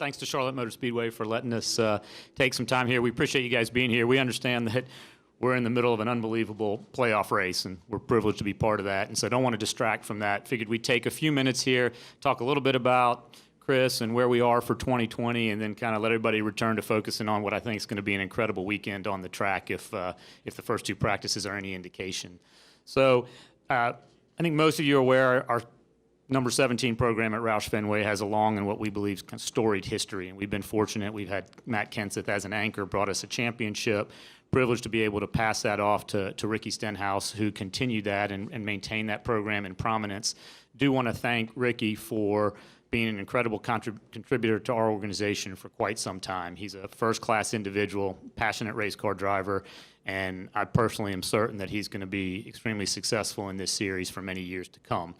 thanks to Charlotte Motor Speedway for letting us take some time here. We appreciate you guys being here. We understand that we're in the middle of an unbelievable playoff race, and we're privileged to be part of that. And so I don't want to distract from that. Figured we'd take a few minutes here, talk a little bit about Chris and where we are for 2020, and then kind of let everybody return to focusing on what I think is going to be an incredible weekend on the track if the first two practices are any indication. So I think most of you are aware our number 17 program at Roush Fenway has a long and what we believe is kind of storied history, and we've been fortunate. We've had Matt Kenseth as an anchor, brought us a championship, privileged to be able to pass that off to Ricky Stenhouse, who continued that and maintained that program in prominence. Do want to thank Ricky for being an incredible contributor to our organization for quite some time. He's a first-class individual, passionate race car driver, and I personally am certain that he's going to be extremely successful in this series for many years to come.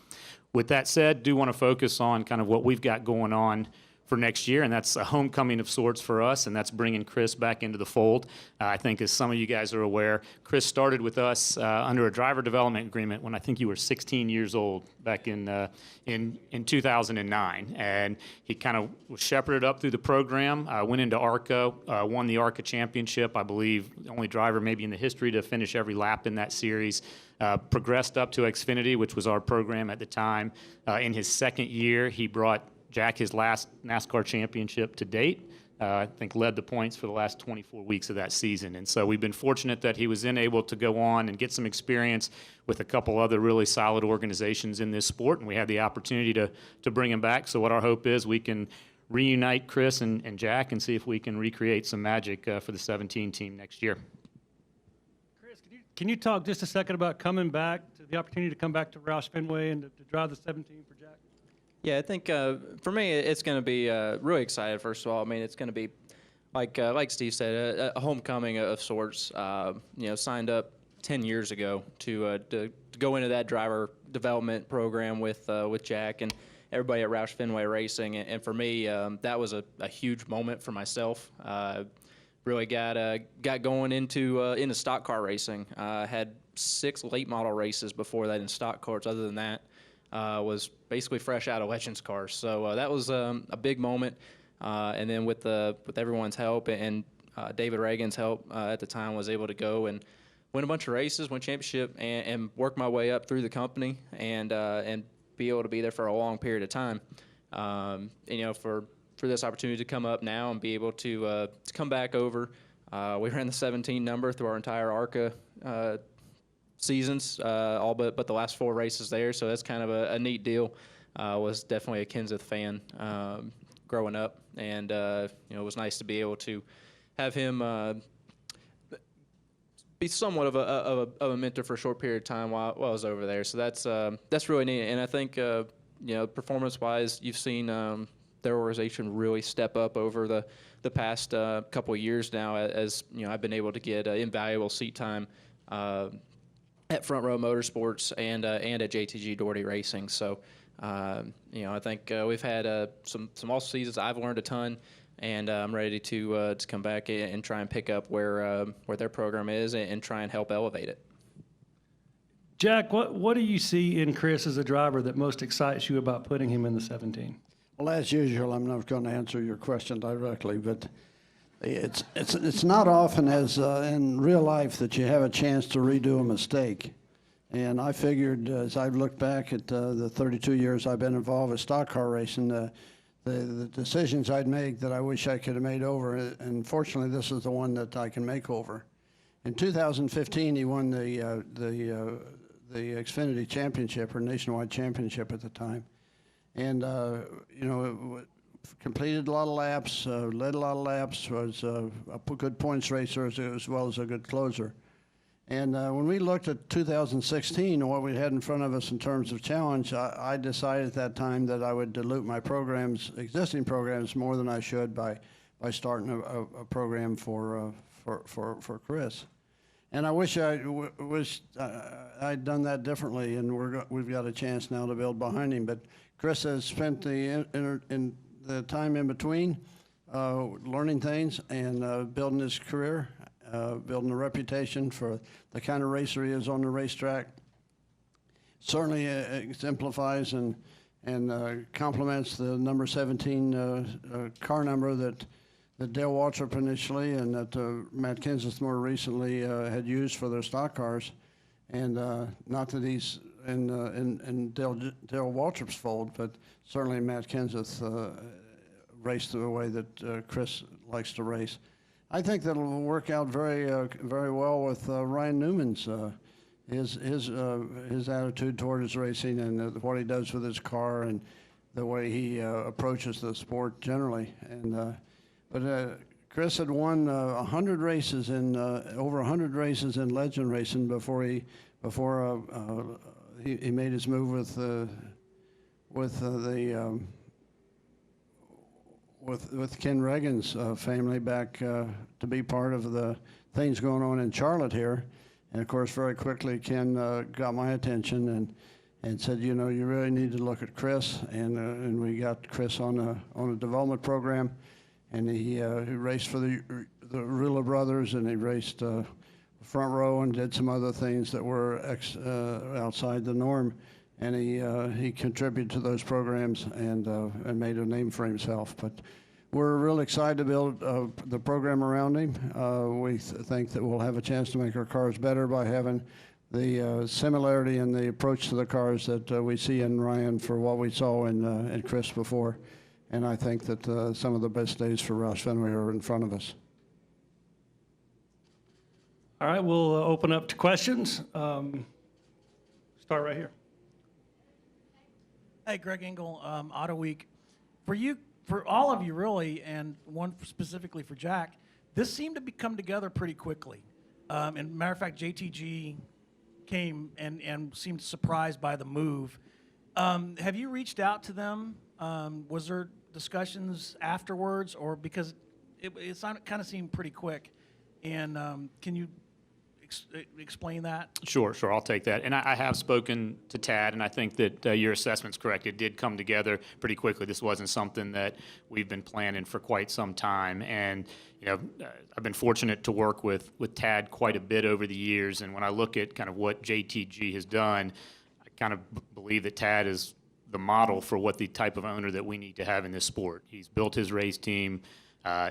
With that said, do want to focus on kind of what we've got going on for next year, and that's a homecoming of sorts for us, and that's bringing Chris back into the fold. I think, as some of you guys are aware, Chris started with us under a driver development agreement when I think you were 16 years old back in 2009, and he kind of was shepherded up through the program, went into ARCA, won the ARCA championship, I believe the only driver maybe in the history to finish every lap in that series. Progressed up to Xfinity, which was our program at the time. In his second year, he brought Jack his last NASCAR championship to date. I think led the points for the last 24 weeks of that season. And so we've been fortunate that he was then able to go on and get some experience with a couple other really solid organizations in this sport, and we had the opportunity to bring him back. So what our hope is, we can reunite Chris and Jack and see if we can recreate some magic for the 17 team next year. Chris, can you talk just a second about coming back, to the opportunity to come back to Roush Fenway and to drive the 17 for Jack? Yeah, I think for me it's going to be really excited. First of all, I mean, it's going to be like Steve said, a homecoming of sorts. Signed up 10 years ago to go into that driver development program with Jack and everybody at Roush Fenway Racing. And for me, that was a huge moment for myself. Really got going into stock car racing. Had 6 late model races before that in stock cars. Other than that, was basically fresh out of Legends cars. So that was a big moment. And then with everyone's help and David Reagan's help at the time, was able to go and win a bunch of races, win championship, and work my way up through the company and be able to be there for a long period of time. For this opportunity to come up now and be able to come back over. We ran the 17 number through our entire ARCA seasons, all but the last 4 races there, so that's kind of a neat deal. Was definitely a Kenseth fan growing up, and it was nice to be able to have him be somewhat of a mentor for a short period of time while I was over there. So that's really neat, and I think performance-wise, you've seen their organization really step up over the past couple of years now, as I've been able to get invaluable seat time at Front Row Motorsports and at JTG Doherty Racing. So, I think we've had some awesome seasons. I've learned a ton, and I'm ready to come back and try and pick up where their program is and try and help elevate it. Jack, what do you see in Chris as a driver that most excites you about putting him in the 17? Well, as usual, I'm not going to answer your question directly, but it's not often as in real life that you have a chance to redo a mistake. And I figured, as I've looked back at the 32 years I've been involved with stock car racing, the decisions I'd make that I wish I could have made over, and fortunately this is the one that I can make over. In 2015, he won the Xfinity Championship, or Nationwide Championship at the time. And, completed a lot of laps, led a lot of laps, was a good points racer as well as a good closer. And when we looked at 2016 and what we had in front of us in terms of challenge, I decided at that time that I would dilute my existing programs more than I should by starting a program for Chris. And I wish I'd done that differently, and we've got a chance now to build behind him. But Chris has spent the time in between learning things and building his career, building a reputation for the kind of racer he is on the racetrack. Certainly exemplifies and and complements the number 17 car number that Dale Waltrip initially and that Matt Kenseth more recently had used for their stock cars. And not that he's in Dale Waltrip's fold, but certainly Matt Kenseth raced the way that Chris likes to race. I think that'll work out very well with Ryan Newman's his attitude toward his racing and what he does with his car and the way he approaches the sport generally. And but Chris had won 100 races in over 100 races in legend racing before he made his move with Ken Reagan's family back to be part of the things going on in Charlotte here. And of course, very quickly, Ken got my attention and said, you know, you really need to look at Chris. And we got Chris on a development program, and he raced for the Rula brothers, and he raced front row and did some other things that were outside the norm. And he contributed to those programs and made a name for himself. But we're real excited to build the program around him. We think that we'll have a chance to make our cars better by having the similarity in the approach to the cars that we see in Ryan for what we saw in Chris before. And I think that some of the best days for Roush Fenway are in front of us. All right, we'll open up to questions. Start right here. Hey, Greg Engel, Auto Week. For all of you really, and one specifically for Jack, this seemed to come together pretty quickly. And matter of fact, JTG came and seemed surprised by the move. Have you reached out to them? Was there discussions afterwards, or because it kind of seemed pretty quick? And can you explain that? Sure, I'll take that. And I have spoken to Tad, and I think that your assessment's correct. It did come together pretty quickly. This wasn't something that we've been planning for quite some time. And, you know, I've been fortunate to work with Tad quite a bit over the years. And when I look at kind of what JTG has done, I kind of believe that Tad is the model for what the type of owner that we need to have in this sport. He's built his race team.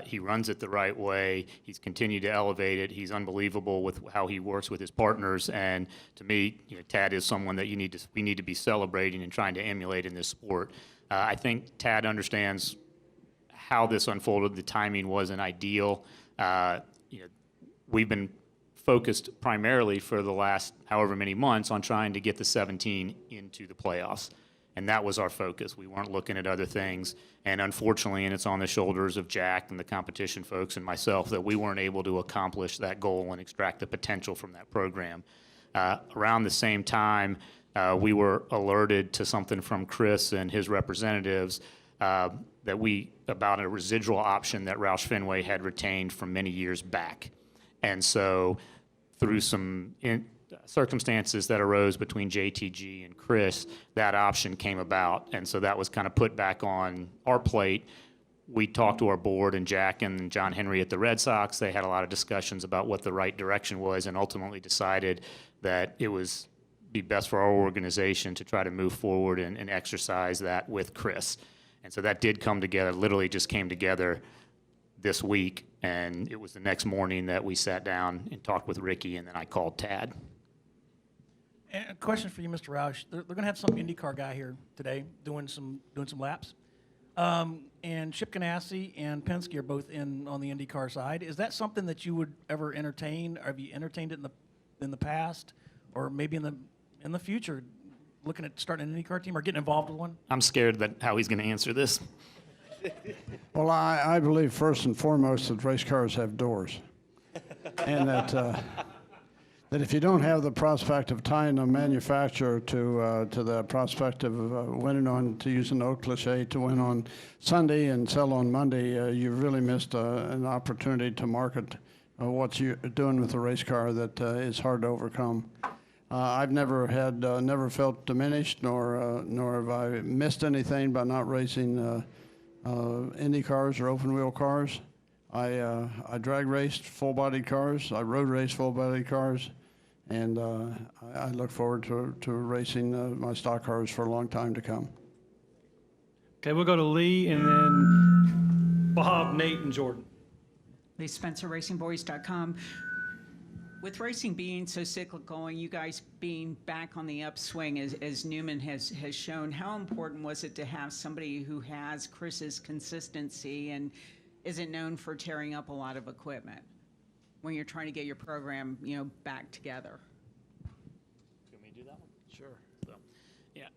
He runs it the right way. He's continued to elevate it. He's unbelievable with how he works with his partners. And to me, you know, Tad is someone that we need to be celebrating and trying to emulate in this sport. I think Tad understands how this unfolded. The timing wasn't ideal. You know, we've been focused primarily for the last however many months on trying to get the 17 into the playoffs. And that was our focus. We weren't looking at other things. And unfortunately, and it's on the shoulders of Jack and the competition folks and myself, that we weren't able to accomplish that goal and extract the potential from that program. Around the same time, we were alerted to something from Chris and his representatives about a residual option that Roush Fenway had retained from many years back. And so through some circumstances that arose between JTG and Chris, that option came about. And so that was kind of put back on our plate. We talked to our board and Jack and John Henry at the Red Sox. They had a lot of discussions about what the right direction was and ultimately decided that it was be best for our organization to try to move forward and exercise that with Chris. And so that did come together, literally just came together this week. And it was the next morning that we sat down and talked with Ricky, and then I called Tad. And a question for you, Mr. Roush. They're going to have some IndyCar guy here today doing some laps. And Chip Ganassi and Penske are both on the IndyCar side. Is that something that you would ever entertain? Or have you entertained it in the past, or maybe in the future, looking at starting an IndyCar team or getting involved with one? I'm scared that how he's going to answer this. Well, I believe first and foremost that race cars have doors, and that if you don't have the prospect of tying a manufacturer to the prospect of winning on, to use an old cliche, to win on Sunday and sell on Monday, you've really missed an opportunity to market what you're doing with a race car that is hard to overcome. I've never felt diminished, nor have I missed anything by not racing Indy cars or open wheel cars. I drag raced full-bodied cars. I road raced full-bodied cars. And I look forward to racing my stock cars for a long time to come. Okay, we'll go to Lee and then Bob, Nate, and Jordan. Lee Spencer, RacingBoys.com. With racing being so cyclical and you guys being back on the upswing, as Newman has shown, how important was it to have somebody who has Chris's consistency and isn't known for tearing up a lot of equipment when you're trying to get your program, back together? Can we do that one? Sure. So, yeah,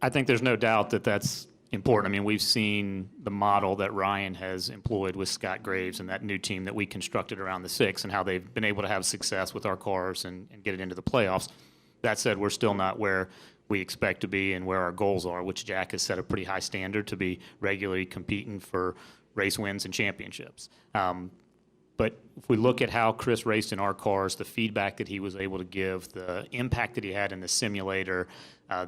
I think there's no doubt that that's important. I mean, we've seen the model that Ryan has employed with Scott Graves and that new team that we constructed around the six and how they've been able to have success with our cars and get it into the playoffs. That said, we're still not where we expect to be and where our goals are, which Jack has set a pretty high standard to be regularly competing for race wins and championships. But if we look at how Chris raced in our cars, the feedback that he was able to give, the impact that he had in the simulator,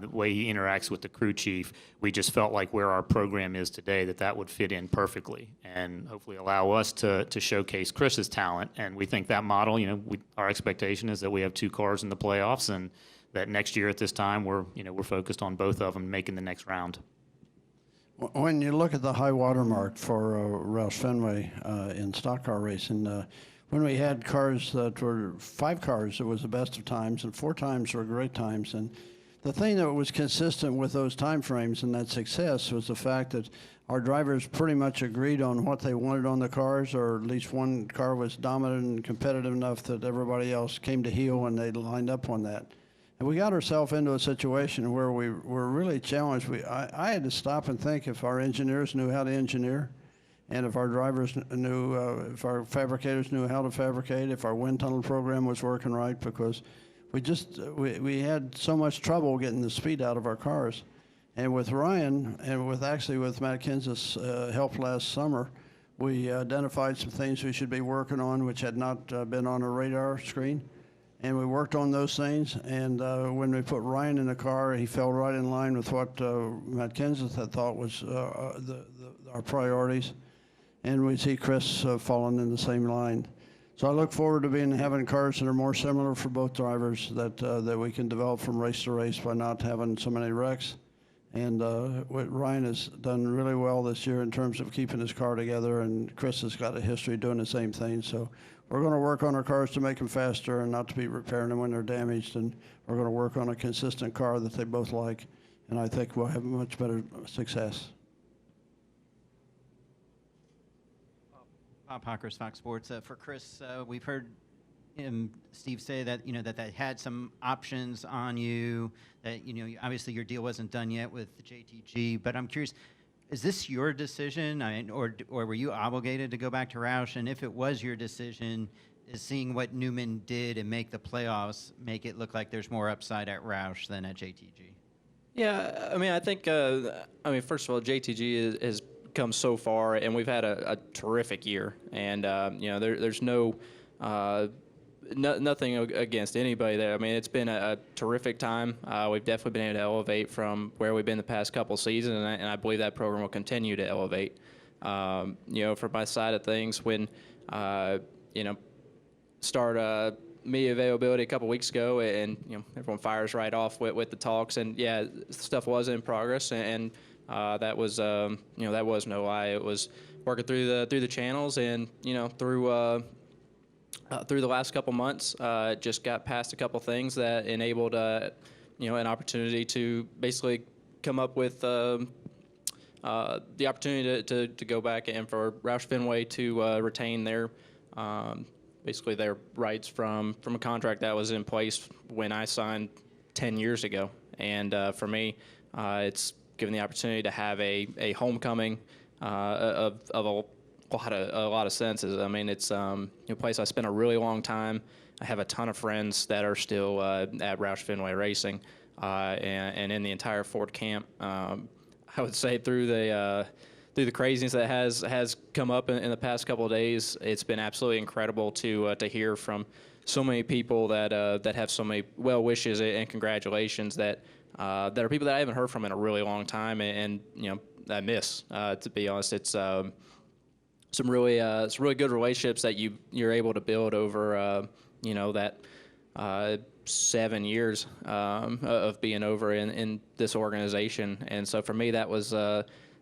the way he interacts with the crew chief, we just felt like where our program is today, that would fit in perfectly and hopefully allow us to showcase Chris's talent. And we think that model, our expectation is that we have 2 cars in the playoffs and that next year at this time, we're focused on both of them making the next round. When you look at the high water mark for Roush Fenway in stock car racing, when we had cars that were 5 cars, it was the best of times, and 4 times were great times. And the thing that was consistent with those time frames and that success was the fact that our drivers pretty much agreed on what they wanted on the cars, or at least one car was dominant and competitive enough that everybody else came to heel when they lined up on that. And we got ourselves into a situation where we were really challenged. I had to stop and think if our engineers knew how to engineer, and if our drivers knew, if our fabricators knew how to fabricate, if our wind tunnel program was working right, because we had so much trouble getting the speed out of our cars. And with Ryan, and with Matt Kenseth's help last summer, we identified some things we should be working on which had not been on a radar screen. And we worked on those things, and when we put Ryan in the car, he fell right in line with what Matt Kenseth had thought was our priorities. And we see Chris falling in the same line. So I look forward to having cars that are more similar for both drivers, that we can develop from race to race by not having so many wrecks. And Ryan has done really well this year in terms of keeping his car together, and Chris has got a history doing the same thing. So we're going to work on our cars to make them faster and not to be repairing them when they're damaged, and we're going to work on a consistent car that they both like, and I think we'll have much better success. Bob Hawkers, Fox Sports. For Chris, we've heard Steve say that that had some options on you. That obviously your deal wasn't done yet with the JTG. But I'm curious, is this your decision, or were you obligated to go back to Roush? And if it was your decision, is seeing what Newman did and make the playoffs make it look like there's more upside at Roush than at JTG? Yeah, I mean, I think, first of all, JTG has come so far, and we've had a terrific year. And, there's nothing against anybody there. I mean, it's been a terrific time. We've definitely been able to elevate from where we've been the past couple seasons, and I believe that program will continue to elevate. From my side of things, when, start media availability a couple weeks ago, and everyone fires right off with the talks, and yeah, stuff was in progress, and that was that was no lie. It was working through the channels, and through the last couple months, just got past a couple things that enabled an opportunity to basically come up with the opportunity to go back and for Roush Fenway to retain their basically their rights from a contract that was in place when I signed 10 years ago. And for me, it's given the opportunity to have a homecoming of a lot of senses. I mean, it's a place I spent a really long time. I have a ton of friends that are still at Roush Fenway Racing, and in the entire Ford camp. I would say through the craziness that has come up in the past couple of days, it's been absolutely incredible to hear from so many people that have so many well wishes and congratulations that are people that I haven't heard from in a really long time, and I miss. To be honest, it's some really good relationships that you're able to build over 7 years of being over in this organization. And so for me, that was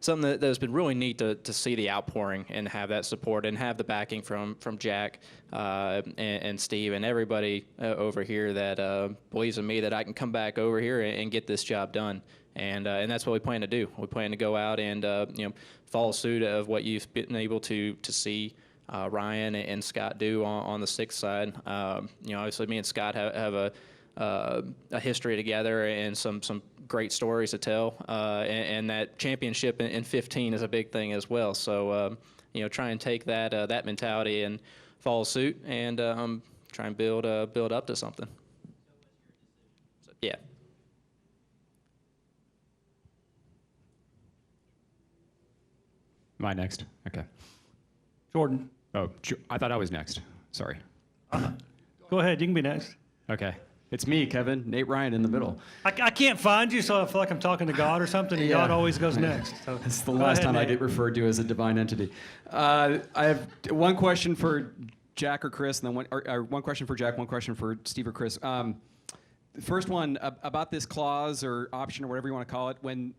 something that's been really neat to see the outpouring and have that support and have the backing from Jack and Steve and everybody over here that believes in me that I can come back over here and get this job done. And that's what we plan to do. We plan to go out and follow suit of what you've been able to see Ryan and Scott do on the 6th side. Obviously, me and Scott have a history together and some great stories to tell. And that championship in 15 is a big thing as well. So try and take that mentality and follow suit and try and build up to something. So, yeah. Am I next? Okay. Jordan, Oh, I thought I was next. Sorry. go ahead. You can be next. Okay. It's me, Kevin. Nate Ryan in the middle. I can't find you, so I feel like I'm talking to God or something, and Yeah. God always goes next. So It's the go last ahead, time I Nate. get referred to as a divine entity. I have one question for Jack or Chris, and then one question for Jack, one question for Steve or Chris. The first one about this clause or option or whatever you want to call it. When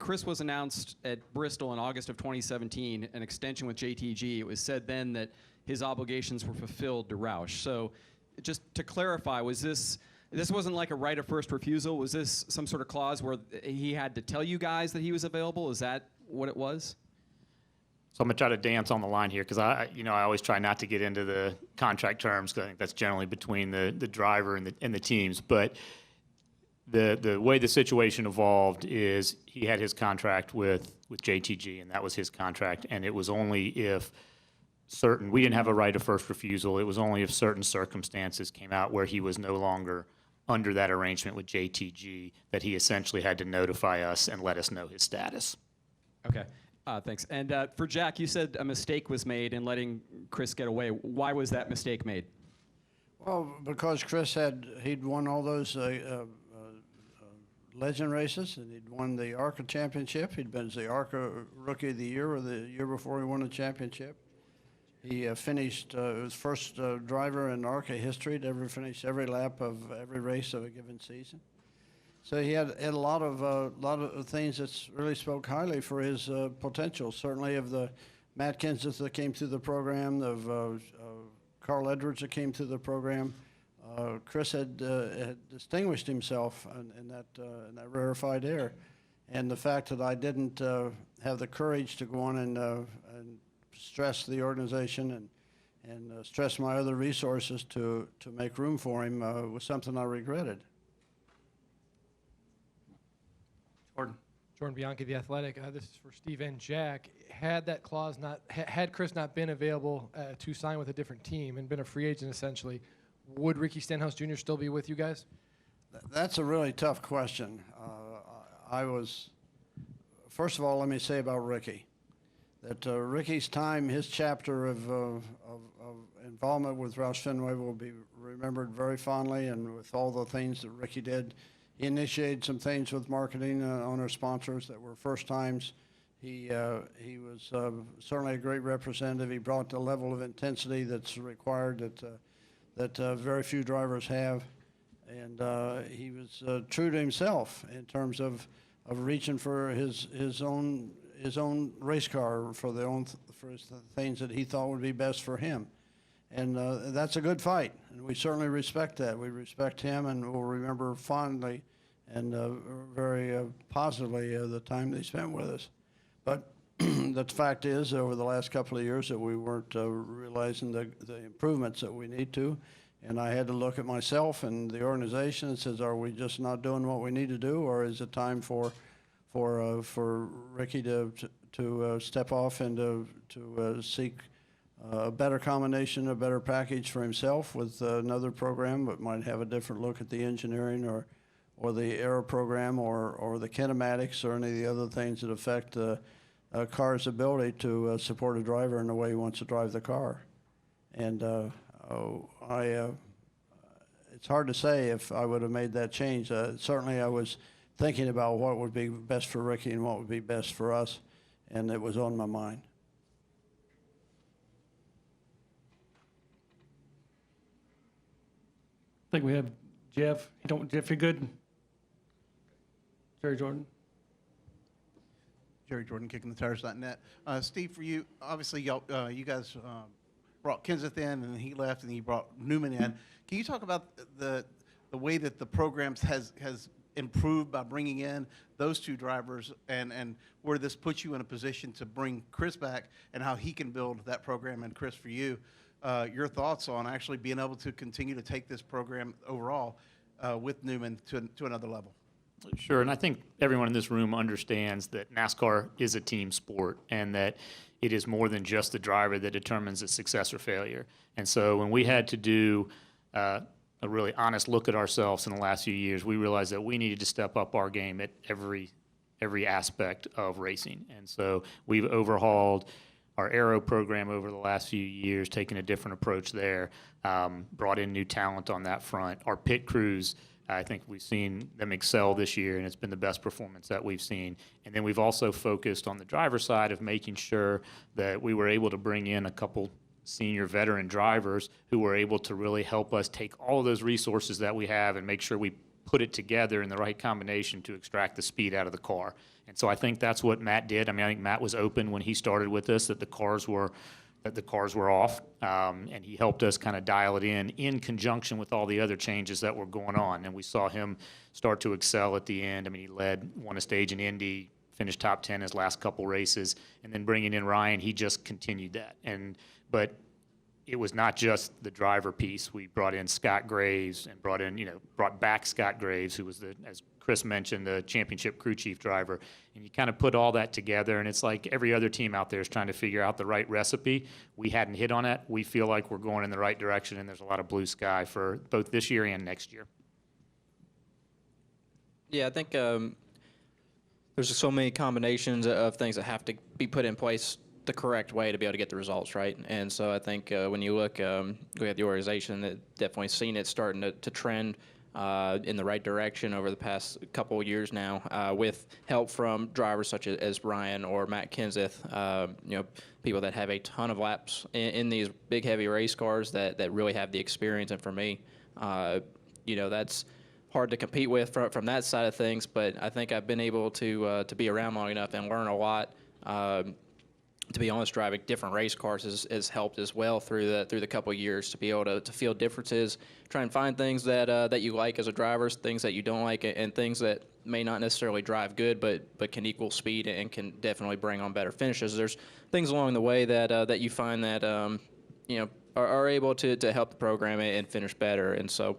Chris was announced at Bristol in August of 2017, an extension with JTG, it was said then that his obligations were fulfilled to Roush. So just to clarify, was this wasn't like a right of first refusal? Was this some sort of clause where he had to tell you guys that he was available? Is that what it was? So I'm gonna try to dance on the line here because I always try not to get into the contract terms because I think that's generally between the driver and the teams. But the way the situation evolved is he had his contract with JTG, and that was his contract, and it was only if we didn't have a right of first refusal. It was only if certain circumstances came out where he was no longer under that arrangement with JTG that he essentially had to notify us and let us know his status. Okay, thanks. And for Jack, you said a mistake was made in letting Chris get away. Why was that mistake made? Well, because he'd won all those legend races, and he'd won the ARCA championship. He'd been the ARCA Rookie of the Year, or the year before he won the championship. He finished, was first driver in ARCA history to ever finish every lap of every race of a given season. So he had a lot of things that really spoke highly for his potential. Certainly of the Matt Kenseth that came through the program, of Carl Edwards that came through the program. Chris had distinguished himself in that rarefied air, and the fact that I didn't have the courage to go on and stress the organization and stress my other resources to make room for him was something I regretted. Jordan Bianchi, The Athletic. This is for Steve and Jack. Had that clause had Chris not been available to sign with a different team and been a free agent essentially, would Ricky Stenhouse Jr. still be with you guys? That's a really tough question. First of all, let me say about Ricky, that Ricky's time, his chapter of involvement with Roush Fenway will be remembered very fondly, and with all the things that Ricky did. He initiated some things with marketing on our sponsors that were first times. He was certainly a great representative. He brought the level of intensity that's required that very few drivers have, and he was true to himself in terms of reaching for his own race car for his things that he thought would be best for him. And that's a good fight, and we certainly respect that. We respect him, and we'll remember fondly and very positively the time they spent with us. But the fact is, over the last couple of years, that we weren't realizing the improvements that we need to, and I had to look at myself and the organization and says, are we just not doing what we need to do, or is it time for Ricky to step off and to seek a better combination, a better package for himself with another program that might have a different look at the engineering or the aero program or the kinematics or any of the other things that affect a car's ability to support a driver in the way he wants to drive the car. And it's hard to say if I would have made that change. Certainly I was thinking about what would be best for Ricky and what would be best for us, and it was on my mind. I think we have Jeff, Jeff, you good? Jerry Jordan. Jerry Jordan, kickingthetires.net. Steve, for you, obviously, you guys brought Kenseth in, and he left, and he brought Newman in. Can you talk about the way that the programs has improved by bringing in those two drivers, and where this puts you in a position to bring Chris back, and how he can build that program? And Chris, for you, your thoughts on actually being able to continue to take this program overall with Newman to another level? Sure, and I think everyone in this room understands that NASCAR is a team sport and that it is more than just the driver that determines its success or failure. And so when we had to do a really honest look at ourselves in the last few years, we realized that we needed to step up our game at every aspect of racing. And so we've overhauled our aero program over the last few years, taken a different approach there, brought in new talent on that front. Our pit crews, I think we've seen them excel this year, and it's been the best performance that we've seen. And then we've also focused on the driver's side of making sure that we were able to bring in a couple senior veteran drivers who were able to really help us take all of those resources that we have and make sure we put it together in the right combination to extract the speed out of the car. And so I think that's what Matt did. I mean, I think Matt was open when he started with us that the cars were off, and he helped us kind of dial it in conjunction with all the other changes that were going on. And we saw him start to excel at the end. I mean, he won a stage in Indy, finished top 10 his last couple races, and then bringing in Ryan, he just continued that. But it was not just the driver piece. We brought in Scott Graves and brought back Scott Graves, who was as Chris mentioned, the championship crew chief driver. And you kind of put all that together, and it's like every other team out there is trying to figure out the right recipe. We hadn't hit on it. We feel like we're going in the right direction, and there's a lot of blue sky for both this year and next year. Yeah, I think there's just so many combinations of things that have to be put in place the correct way to be able to get the results, right? And so I think when you look at the organization, that definitely seen it starting to trend in the right direction over the past couple of years now, with help from drivers such as Ryan or Matt Kenseth, people that have a ton of laps in these big, heavy race cars that really have the experience. And for me, that's hard to compete with from that side of things. But I think I've been able to be around long enough and learn a lot. To be honest, driving different race cars has helped as well through the couple of years to be able to feel differences, try and find things that you like as a driver, things that you don't like, and things that may not necessarily drive good, but can equal speed and can definitely bring on better finishes. There's things along the way that you find that are able to help the program and finish better. And so,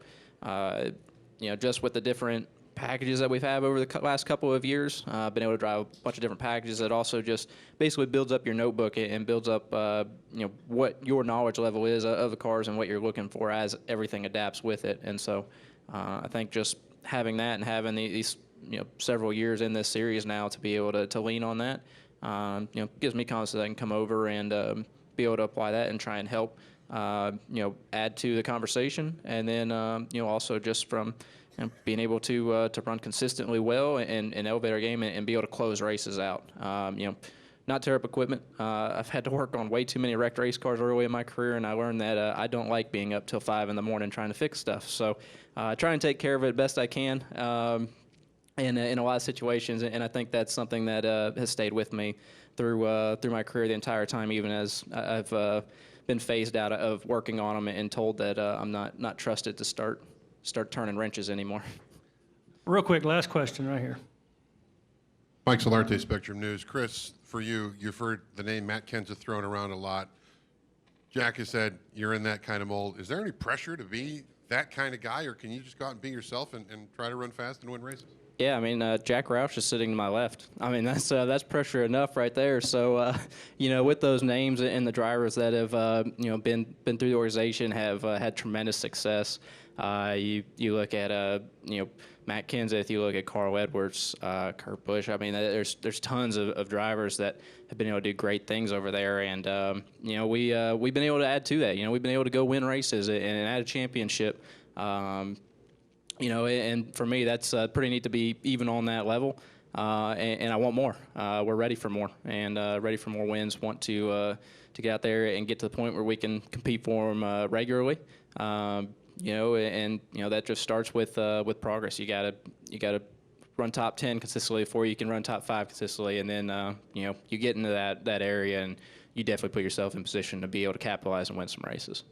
just with the different packages that we've had over the last couple of years, been able to drive a bunch of different packages that also just basically builds up your notebook and builds up what your knowledge level is of the cars and what you're looking for as everything adapts with it. And so I think just having that and having these several years in this series now to be able to lean on that gives me confidence that I can come over and be able to apply that and try and help add to the conversation. And then also just from being able to run consistently well and elevate our game and be able to close races out. Not tear up equipment. I've had to work on way too many wrecked race cars early in my career, and I learned that I don't like being up till 5 in the morning trying to fix stuff. So I try and take care of it best I can in a lot of situations, and I think that's something that has stayed with me through my career the entire time, even as I've been phased out of working on them and told that I'm not trusted to start turning wrenches anymore. Real quick, last question right here. Mike Solarte, Spectrum News. Chris, for you, you've heard the name Matt Kenseth thrown around a lot. Jack has said you're in that kind of mold. Is there any pressure to be that kind of guy, or can you just go out and be yourself and try to run fast and win races? Yeah, I mean, Jack Roush is sitting to my left. I mean, that's pressure enough right there. So, with those names and the drivers that have, been through the organization have had tremendous success. You look at, Matt Kenseth, you look at Carl Edwards, Kurt Busch. I mean, there's tons of drivers that have been able to do great things over there. And, we've been able to add to that. We've been able to go win races and add a championship. And for me, that's pretty neat to be even on that level. And I want more. We're ready for more and ready for more wins. Want to get out there and get to the point where we can compete for them regularly. you know, and you know that just starts with progress. You gotta run top 10 consistently before you can run top 5 consistently, and then you know, you get into that area, and you definitely put yourself in position to be able to capitalize and win some races.